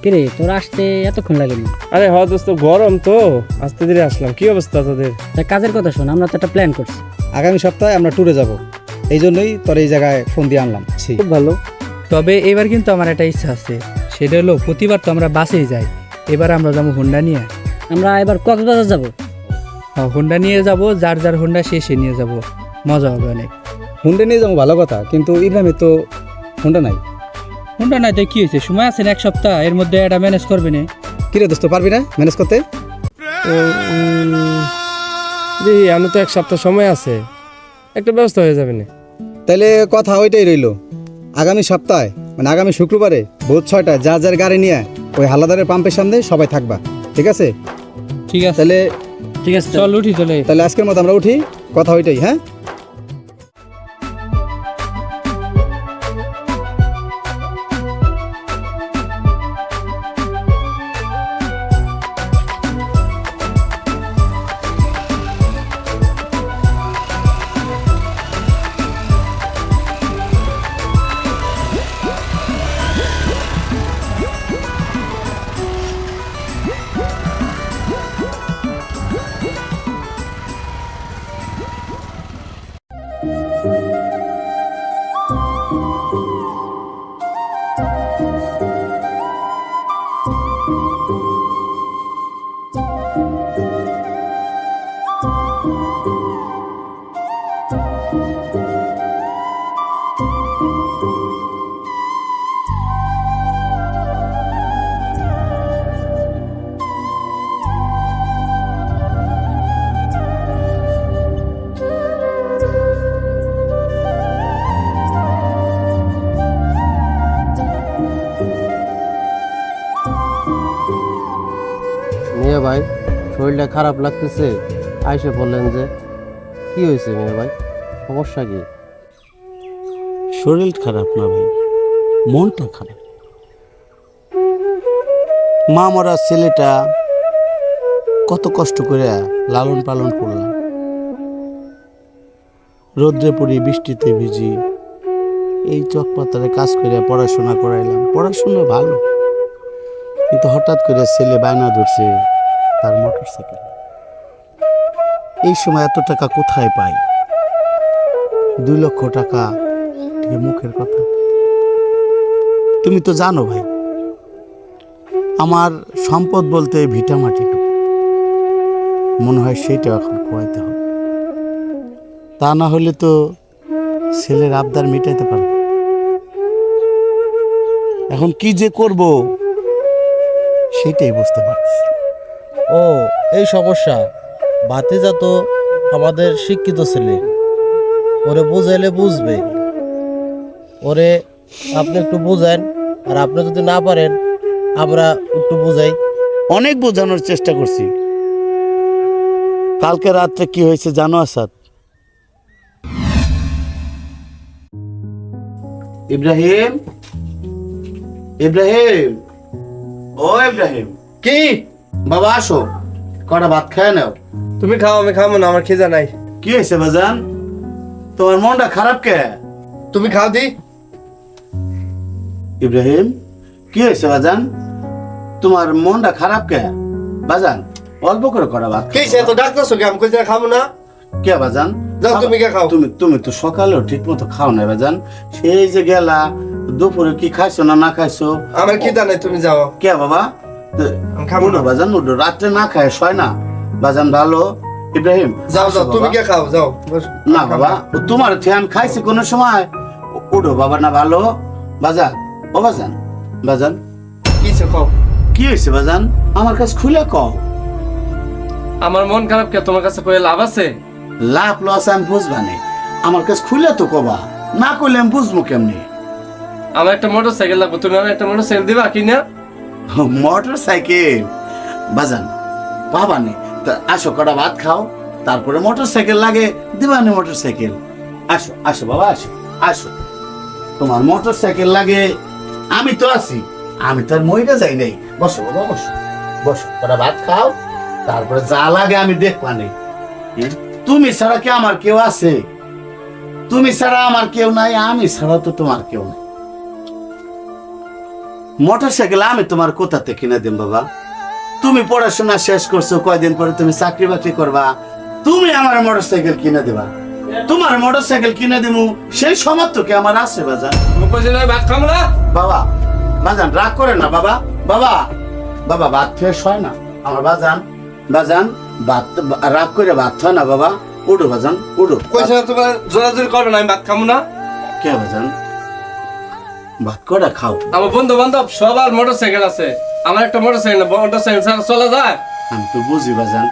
কিরে তোর আসতে এতক্ষণ লাগেনি? আরে হ দোস্ত, গরম তো আস্তে ধীরে আসলাম। কি অবস্থা তোদের? তা কাজের কথা শোন, আমরা তো একটা প্ল্যান করছি। আগামী সপ্তাহে আমরা ট্যুরে যাব, এই জন্যই তোর এই জায়গায় ফোন দিয়ে আনলাম। খুব ভালো। তবে এবার কিন্তু আমার একটা ইচ্ছা আছে, সেটা হলো প্রতিবার তো আমরা বাসেই যাই, এবার আমরা যাবো হোন্ডা নিয়ে। আমরা এবার কক্সবাজার যাব। হোন্ডা নিয়ে যাব, যার যার হোন্ডা সে নিয়ে যাব, মজা হবে অনেক। হুন্ডে নিয়ে যাবো ভালো কথা, কিন্তু ইব্রাহিমের তো হুন্ডা নাই। হোন্ডা নাই তো কি হয়েছে, সময় আছে না, এক সপ্তাহ, এর মধ্যে এটা ম্যানেজ করবে না। কিরে দোস্ত, পারবি না ম্যানেজ করতে? আমি তো এক সপ্তাহ সময় আছে, একটা ব্যবস্থা হয়ে যাবে না। তাইলে কথা ওইটাই রইলো, আগামী সপ্তাহে মানে আগামী শুক্রবারে ভোর 6টায় যার যার গাড়ি নিয়ে ওই হালাদারের পাম্পের সামনে সবাই থাকবা, ঠিক আছে? ঠিক আছে, তাহলে ঠিক আছে, চল উঠি চলে। তাহলে আজকের মতো আমরা উঠি, কথা ওইটাই। হ্যাঁ, মিয়া ভাই, শরীরটা খারাপ লাগতেছে, আইসে বললেন যে কি হয়েছে মিয়া ভাই, সমস্যা কি? শরীর খারাপ না ভাই, মনটা খারাপ। মা মরা ছেলেটা কত কষ্ট করে লালন পালন করলাম, রোদ্রে পড়ি বৃষ্টিতে ভিজি, এই চকপাতারে কাজ করে পড়াশোনা করাইলাম, পড়াশোনা ভালো, কিন্তু হঠাৎ করে ছেলে বায়না ধরছে তার মোটর সাইকেল। এই সময় এত টাকা কোথায় পাই? 2 লক্ষ টাকা, ঠিক মুখের কথা। তুমি তো জানো ভাই, আমার সম্পদ বলতে ভিটা মাটিটুকু, মনে হয় সেইটা এখন খোয়াইতে হবে, তা না হলে তো ছেলের আবদার মেটাইতে পারবো। এখন কি যে করব সেটাই বুঝতে পারছি। ও, এই সমস্যা। ভাতিজা তো আমাদের শিক্ষিত ছেলে, ওরে বুঝাইলে বুঝবে। ওরে আপনি একটু বুঝান, আর আপনি যদি না পারেন আমরা একটু বুঝাই। অনেক বোঝানোর চেষ্টা করছি। কালকে রাত্রে কি হয়েছে জানো আসাদ? ইব্রাহিম, ইব্রাহিম, ও ইব্রাহিম, কি বাবা আসো, কটা ভাত খায় নাও। তুমি খাও, আমি খাবো না, আমার খিদা নাই। কি হয়েছে বাজান, তোমার মনটা খারাপ কে? তুমি খাও দি। ইব্রাহিম, কি হয়েছে বাজান, তোমার মনটা খারাপ কে? বাজান অল্প করে করা ভাত কি সে তো ডাক্তার সঙ্গে আমি কইতে খাবো না। কে বাজান? যাও, তুমি কে খাও। তুমি তো সকালেও ঠিক মতো খাও না বাজান, সেই যে গেলা, দুপুরে কি খাইছো না না খাইছো? আমার খিদা নাই, তুমি যাও। কে বাবা? আমি খাবো না। উঠো বাজান, উঠো, রাত্রে না খায় শয় না বাজান, ভালো। ইব্রাহিম যাও যাও, আসো তুমি বাবা। কে খাও, যাও। না বাবা, তোমার থেকে আমি খাইছি কোন সময়? উঠো বাবা, না ভালো। বাজান, ও বাজান, বাজান কিছু খাও। কি হয়েছে বাজান, আমার কাছে খুলে কও। আমার মন খারাপ কে, তোমার কাছে কয়ে লাভ আছে? লাভ লস আমি বুঝবানে, আমার কাছে খুলে তো কবা, না করলে আমি বুঝবো কেমনি? আমার একটা মোটর সাইকেল লাগবে, তুমি আমার একটা মোটর সাইকেল দিবা কি না? মোটর সাইকেল বাজান বাবা নে, তা আসো কটা ভাত খাও, তারপরে মোটর সাইকেল লাগে দিবানে মোটর সাইকেল। আসো আসো বাবা, আসো আসো, তোমার মোটর সাইকেল লাগে, আমি তো আছি, আমি তো আর মইরা যাই নাই। বসো বাবা, বসো বসো, কটা ভাত খাও, তারপরে যা লাগে আমি দেখবানে। তুমি ছাড়া কি আমার কেউ আছে? তুমি ছাড়া আমার কেউ নাই, আমি ছাড়া তো তোমার কেউ নাই। মোটর সাইকেল আমি তোমার কোথাতে কিনে দিম বাবা? তুমি পড়াশোনা শেষ করছো, কয়দিন পরে তুমি চাকরি বাকরি করবা, তুমি আমার মোটর সাইকেল কিনে দিবা। তোমার মোটর সাইকেল কিনে দিমু সেই সমর্থ কি আমার আছে বাজান? ভাত খাবো না। বাবা বাজান রাগ করে না বাবা। বাবা বাবা ভাত ফ্রেশ হয় না আমার বাজান। বাজান ভাত রাগ করে ভাত হয় না বাবা। উঠো বাজান উঠো। কইছে তোমার জোরাজোরি করবে না, আমি ভাত খাবো না। কে বাজান? ভাত কটা খাও। আমার বন্ধু বান্ধব সবার মোটরসাইকেল আছে, আমার একটা মোটরসাইকেল ছাড়া চলা যায়? আমি তো বুঝি বাজান,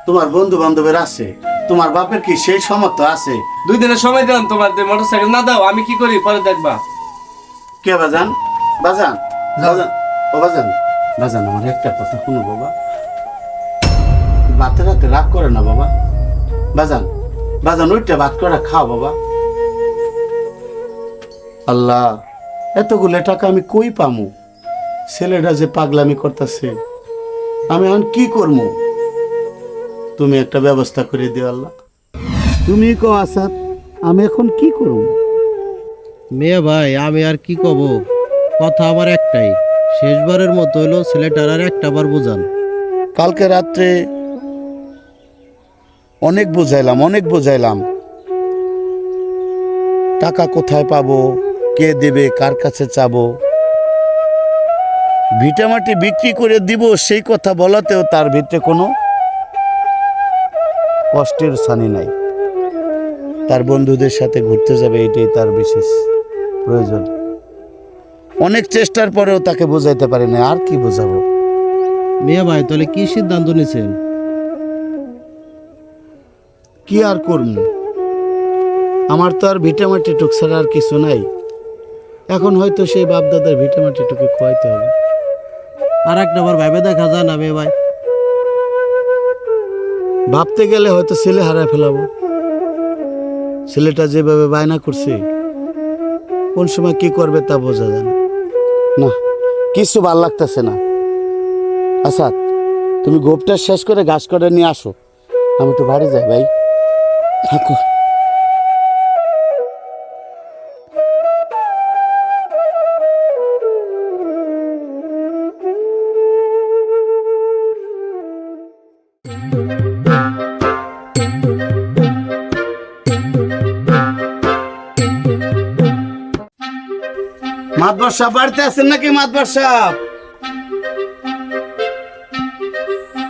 তোমার বন্ধু বান্ধবের আছে, তোমার বাপের কি সেই সমর্থ আছে? 2 দিনের সময় দিলাম তোমার, মোটরসাইকেল না দাও আমি কি করি পরে দেখবা। কে বাজান? বাজান বাজান ও বাজান বাজান আমার একটা কথা শুনো বাবা। ভাতের রাতে রাগ করে না বাবা। বাজান বাজান ওইটা ভাত করে খাও বাবা। আল্লাহ এতগুলো টাকা আমি কই পামু? ছেলেটা যে পাগলামি করতেছে, আমি এখন কি করবো? তুমি একটা ব্যবস্থা করে দিও আল্লাহ। তুমি কো আসাদ, আমি এখন কি করব? মেয়ে ভাই আমি আর কি কব, কথা আমার একটাই, শেষবারের মতো হলো ছেলেটার আর একটা বার বোঝান। কালকে রাত্রে অনেক বোঝাইলাম, টাকা কোথায় পাবো, কে দেবে, কার কাছে চাবো, ভিটামাটি বিক্রি করে দিব সেই কথা বলাতেও তার ভিতরে কোনো কষ্টের ছানি নাই। তার বন্ধুদের সাথে ঘুরতে যাবে এটাই তার বিশেষ প্রয়োজন। অনেক চেষ্টার পরেও তাকে বোঝাইতে পারি না, আর কি বোঝাবো? মেয়ে ভাই তাহলে কি সিদ্ধান্ত নিছেন? কি আর করব? আমার তো আর ভিটামাটি টুক ছাড়া আর কিছু নাই। এখন হয়তো সেই বাপদাদার ভিটামাটি টুকু খোয়াইতে হবে। আর একটা বার ভাইবে দেখা যায় না মেয়ে ভাই? ভাবতে গেলে হয়তো ছেলে হারায় ফেলাবো। ছেলেটা যেভাবে বায়না করছে, কোন সময় কি করবে তা বোঝা যায় না। না কিছু ভাল লাগতেছে না। আচ্ছা তুমি গোপটা শেষ করে ঘাস করে নিয়ে আসো, আমি একটু বাড়ি যাই ভাই। থাকো। মাতবার সাহেব বাড়িতে আছেন নাকি? মাতবার সাহেব,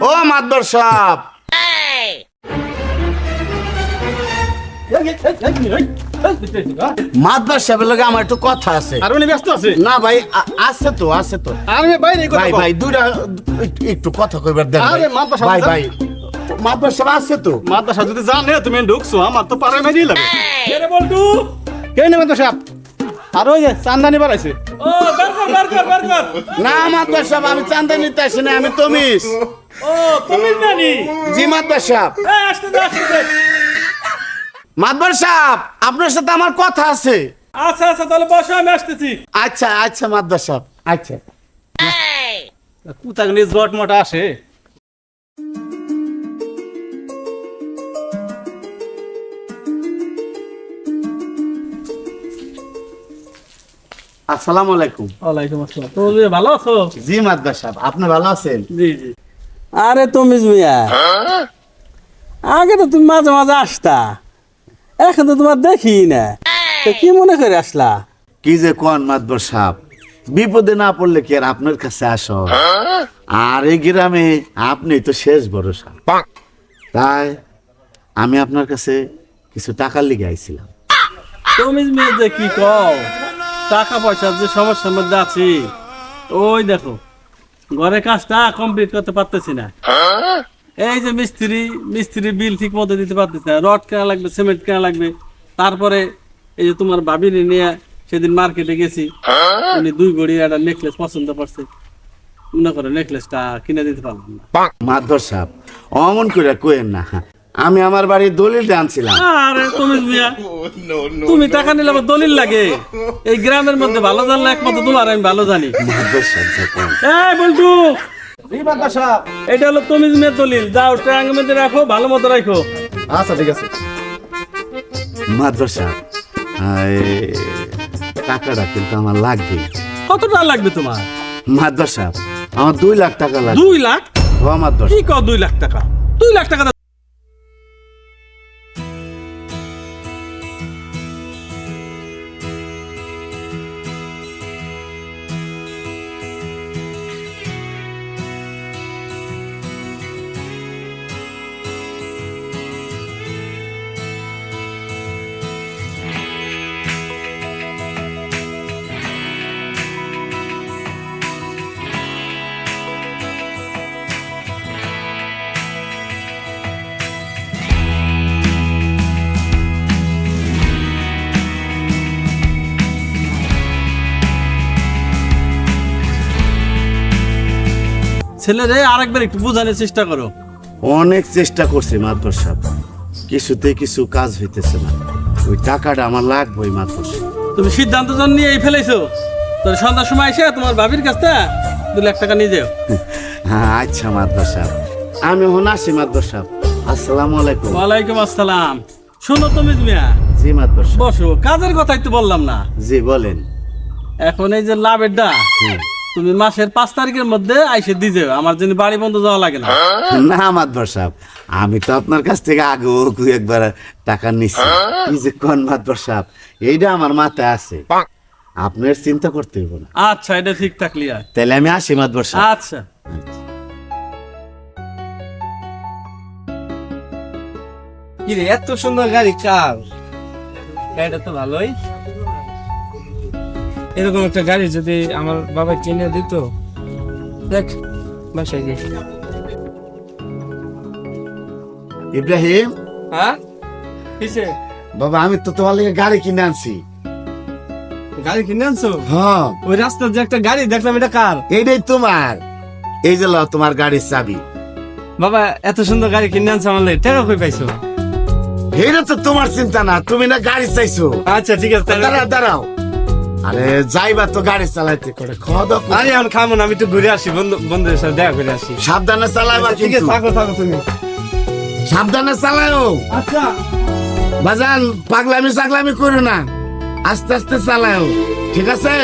ও মাতবার সাহেব। মাতবার সাহেবের লগে আমার একটু কথা আছে। আর উনি ব্যস্ত আছে? না ভাই আছে তো আমি বাইরে ভাই ভাই দুইটা একটু কথা কইবার দেন আরে, মাতবার সাহেব ভাই জান- ভাই মাতবার সাহেব আছে তো। মাদ্রাসা যদি জানে তুমি ঢুকছো, আমার তো পারে মেজি লাগে। কে বলটু? কে নেই মাদ্রাসা? আর ওই যে চান্দানি বাড়াইছে। ও বার কর। না মাতবার সাহেব আমি চান্দা নিতে আসি না, আমি তমিস। ও তুমি জানি। জি মাতবার সাহেব। আসতে দে। মাতবার সাহেব আপনার সাথে আমার কথা আছে। আচ্ছা তাহলে বসো, আমি আসতেছি। আচ্ছা আচ্ছা মাতবার সাহেব আচ্ছা। কুতাক নিজ জট মোটা আসে। আসসালামু আলাইকুম। ওয়ালাইকুম আসসালাম। তুমি ভালো আছো? জি মাতবার সাহেব আপনি ভালো আছেন? জি। আরে তুমি মিয়া, আগে তো তুমি মাঝে মাঝে আসতা, এখন তো তোমার দেখি না, তো কি মনে করে আসলা? কি যে কোন মাতবার সাহেব, বিপদে না পড়লে কি আর আপনার কাছে আসো? আর এই গ্রামে আপনি তো শেষ ভরসা। তাই আমি আপনার কাছে কিছু টাকার লিগে আইছিলাম। তুমি মেয়ে যে কি কও, টাকা পয়সার যে সমস্যার মধ্যে আছি, ওই দেখো ঘরে কাজটা কমপ্লিট করতে পারতেছি না। এই যে মিস্ত্রি বিল ঠিক মতো দিতে পারতেছি না, রড কেনা লাগবে, সিমেন্ট কেনা লাগবে। তারপরে এই যে তোমার ভাবিনি নিয়ে সেদিন মার্কেটে গেছি, উনি 2 গড়ি একটা নেকলেস পছন্দ করছে, মনে করো নেকলেসটা কিনে দিতে পারলাম না। মাতবার সাহেব অমন করে কোয়েন না, আমি আমার বাড়ির দলিলটা আনছিলাম। আরে তুমি মিয়া, তুমি টাকা নিলে আবার দলিল লাগে? এই গ্রামের মধ্যে ভালো জানলে একমাত্র তোমার আমি ভালো জানি। মাতবার সাহেব যখন এই বল্টু, জি মাদ্রাসা। এটা হলো তুমি মেয়ের দলিল, যাও ট্যাঙ্গের মধ্যে রাখো, ভালো মতো রাখো। আচ্ছা ঠিক আছে। মাতবার সাহেব টাকাটা কিন্তু আমার লাগবে। কত টাকা লাগবে তোমার? মাদ্রাস সাহেব আমার 2 লাখ টাকা লাগবে। 2 লাখ? ও মাদ্রাস কি কও 2 লাখ টাকা? 2 লাখ টাকা ছেলেরে আরেকবার একটু বোঝানোর চেষ্টা করো। অনেক চেষ্টা করছি মাদ্রাস সাহেব, কিছুতে কিছু কাজ হইতেছে না। ওই টাকাটা আমার লাগবে মাদ্রাস সাহেব। তুমি সিদ্ধান্ত জন নিয়ে এই ফেলেছো, তোর সন্ধ্যার সময় এসে তোমার ভাবির কাছ থেকে 2 লাখ টাকা নিয়ে যাও। হ্যাঁ আচ্ছা মাদ্রাস সাহেব, আমি এখন আসি মাদ্রাস সাহেব। আসসালামু আলাইকুম। ওয়ালাইকুম আসসালাম। শোনো তুমি মিয়া, জি মাদ্রাস সাহেব। বসো। কাজের কথাই তো বললাম না? জি বলেন। এখন এই যে লাভেরটা তুমি মাসের 5 তারিখের মধ্যে আইসে দিয়ে যাও, আমার জন্য বাড়ি বন্ধ যাওয়া লাগে না। না মাদ্রাস সাহেব, আমি তো আপনার কাছ থেকে আগেও একবার টাকা নিচ্ছি। কি যে কোন মাদ্রাস সাহেব, এইটা আমার মাথায় আছে, আপনার চিন্তা করতে হইব না। আচ্ছা, এটা ঠিক থাকলি আর। তাহলে আমি আসি মাদ্রাস সাহেব। আচ্ছা। কি রে, এত সুন্দর গাড়ি কার? গাড়িটা তো ভালোই। এরকম একটা গাড়ি যদি আমার বাবা কিনে দিত, দেখ বাসায় গিয়ে। ইব্রাহিম, হ্যাঁ কিসে? বাবা আমি তো তোমার লাগে গাড়ি কিনে আনছি। গাড়ি কিনে আনছো? হ্যাঁ, ওই রাস্তার যে একটা গাড়ি দেখলাম, এটা কার? এইটাই তোমার। এই যে লও তোমার গাড়ির চাবি। বাবা এত সুন্দর গাড়ি কিনে আনছো আমার লাগে, টাকা কই পাইছো? এইটা তো তোমার চিন্তা না, তুমি না গাড়ি চাইছো। আচ্ছা ঠিক আছে, তাহলে দাঁড়াও দাঁড়াও, আরে যাইবা তো গাড়ি চালাইতে করে খাওয়া দাওয়া করো। আরে এখন খামো না, আমি একটু ঘুরে আসি, বন্ধুদের সাথে দেখা করে আসি। সাবধানে চালাইবা ঠিক আছে, কিন্তু, থাকো থাকো তুমি। সাবধানে চালাও। আচ্ছা। বাজান পাগলামি সাগলামি করো না, আস্তে আস্তে চালাও, ঠিক আছে?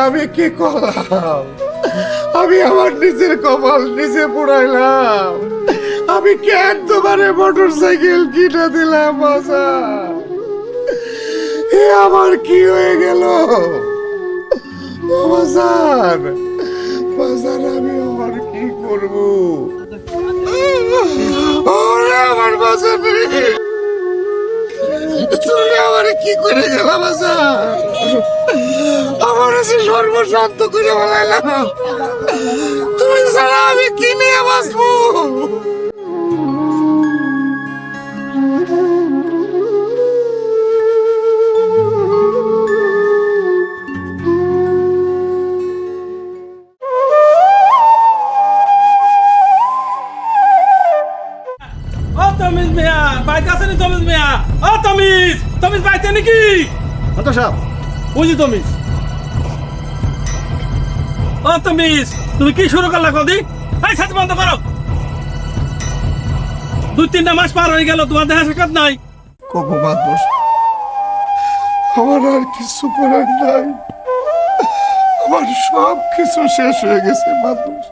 আমি কি করলাম? আমি আমার নিজের কপাল নিজে পুড়াইলাম। আমি কেন তোমারে মোটর সাইকেল কিনে দিলাম? বাজার এ আমার কি হয়ে গেল? বাজার বাজার আমি আমার কি করব? ওরে আমার বাজার রে, তুমি আমার কি করে গেলাম? বাজার আমার এসে সর্বশান্ত করে বলাইলাম, তুমি ছাড়া আমি কি নিয়ে বাঁচবো? ও তমিজ মিয়া, বাইতে আছে নি তমিজ মিয়া? ও তমিজ, তমিজ বাইতে নাকি? মাদ্রাস সাহেব, বুঝি তমিজ। ও তমিজ, তুমি কি শুরু করলা কদি? এই সাথে বন্ধ করো। 2-3টা মাস পার হয়ে গেল, তোমার দেখা সাক্ষাৎ নাই। কবু মাতবর আমার আর কিছু করার নাই, আমার সব কিছু শেষ হয়ে গেছে মাতবর।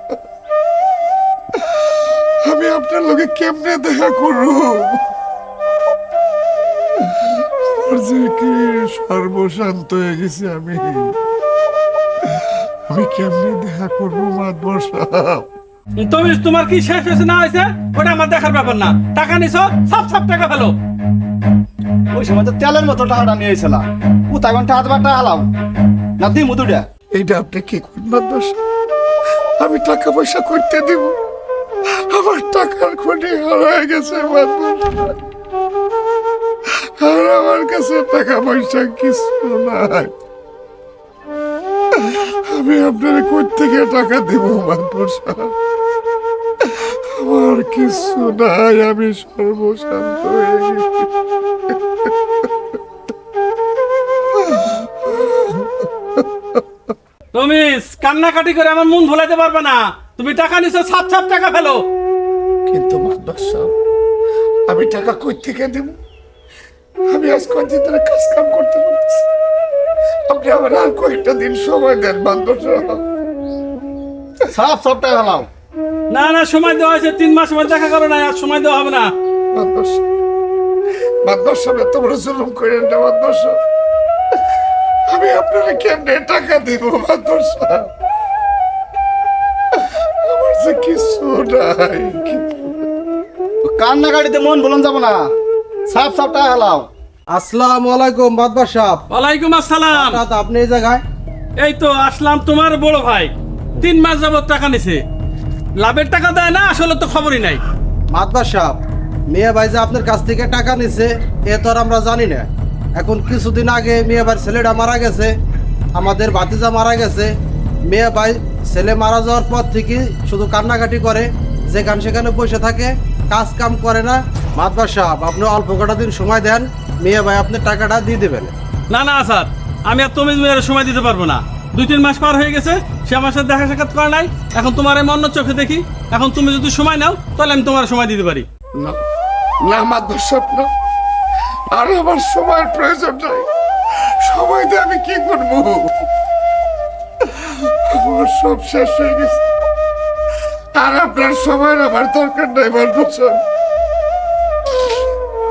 আমি আপনার লোকে কেমনে দেখা করব? আমার যে কি সর্বশান্ত হয়ে গেছে, আমি কেমনে দেখা করব মাতবর সাহেব? তুমি তোমার কি শেষ হয়েছে না হয়েছে ওটা আমার দেখার ব্যাপার না। টাকা নিছো, সব টাকা ফেলো। ওই সময় তো তেলের মতো টাকাটা নিয়ে এসেছিলাম, কোথায় কোন টাকা হালাম না দিই মুদুটা। এইটা আপনি কি করবেন মাতবর সাহেব? আমি টাকা পয়সা করতে দিব? আমার টাকার খনি হারায় গেছে মাতবর সাহেব। আর আমার কাছে টাকা পয়সা কিছু নাই। আমি আপনার কই থেকে টাকা দেব মাতবর সাহেব? আমার কিছু নাই, আমি সর্বশান্ত হয়ে গেছি। তুমি কান্নাকাটি করে আমার মন ভোলাতে পারবে না। তুমি টাকা নিছো, সব টাকা ফেলো। কিন্তু মাতবর সাহেব, আমি টাকা কই থেকে দেব? আমি আজ কয়েকদিন ধরে কাজ কাম করতে পারতেছি। আপনি আমার আর কয়েকটা দিন সময় দেন মাতবর সাহেব। সব টাকা হালাম। না সময় দেওয়া হয়েছে, 3 মাস সময় দেখা করো না, আর সময় দেওয়া হবে না। মাতবর সাহেব এত বড় জুলুম করেন না মাতবর সাহেব। আমি আপনারা কেমনে টাকা দিব মাতবর সাহেব? আমার যে কিছু নাই। কান্নাকাটিতে মন বলন যাব না, সব টাকা হালাও। আসসালামু আলাইকুম বাদবাদ সাহেব। ওয়ালাইকুম আসসালাম। হঠাৎ আপনি এই জায়গায়? এই তো আসলাম, তোমার বড় ভাই 3 মাস যাবত টাকা নিছে, লাভের টাকা দেয় না, আসলে তো খবরই নাই। মাদবাদ সাহেব, মিয়া ভাই যে আপনার কাছ থেকে টাকা নিছে এ তো আর আমরা জানি না। এখন কিছুদিন আগে মিয়া ভাইয়ের ছেলেটা মারা গেছে, আমাদের ভাতিজা মারা গেছে। মিয়া ভাই ছেলে মারা যাওয়ার পর থেকে শুধু কান্নাকাটি করে, যেখানে সেখানে বসে থাকে, কাজ কাম করে না। মাদবাদ সাহেব, আপনি অল্প কটা দিন সময় দেন, মিয়া ভাই আপনি টাকাটা দিয়ে দেবেন। না স্যার, আমি আর তুমি মেয়ের সময় দিতে পারবো না। 2-3 মাস পার হয়ে গেছে, সে আমার সাথে দেখা সাক্ষাৎ করে নাই। এখন তোমার আমি অন্য চোখে দেখি। এখন তুমি যদি সময় নাও তাহলে আমি তোমার সময় দিতে পারি। না মাতবর সাহেব, না, আর আমার সময়ের প্রয়োজন নাই। সময় দিয়ে আমি কি করবো? আমার সব শেষ হয়ে গেছে, আর আপনার সময়ের আমার দরকার নাই মাতবর সাহেব।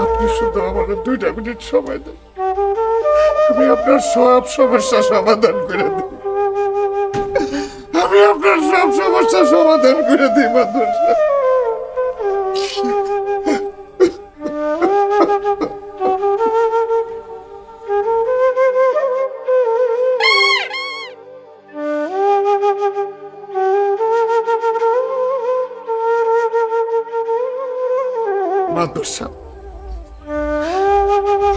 আপনি শুধু আমার 2টা মিনিট সময় দেন, আমি আপনার সব সমস্যা সমাধান করে দিই। আমি আপনার সব সমস্যা সমাধান করে দিই মাতবর সাহেব। মাতবর সাহেব,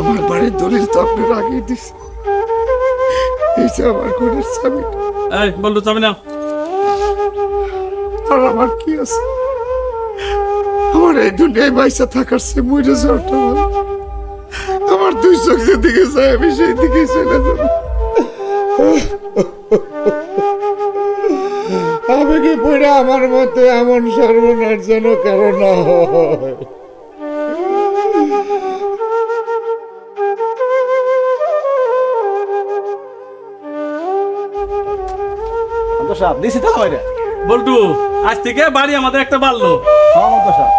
আমার বাড়ির দলিল তো আপনার আগেই দিছে। এই যে আমার ঘরের চাবি, এই বলতো চাবি নাও। আর আমার কি আছে? আমার এই দুনিয়ায় বাইসা থাকার সে মরে যাওয়াটা ভালো। আমার 2 চোখ যেদিকে যায় আমি সেই দিকেই চলে যাব। আমি কি পড়ে আমার মতো এমন সর্বনাশ যেন কারো না হয়। দিছি তো হয় রে। বল্টু, আজ থেকে বাড়ি আমাদের একটা বাড়লো। হ্যাঁ মাতবর সাহেব।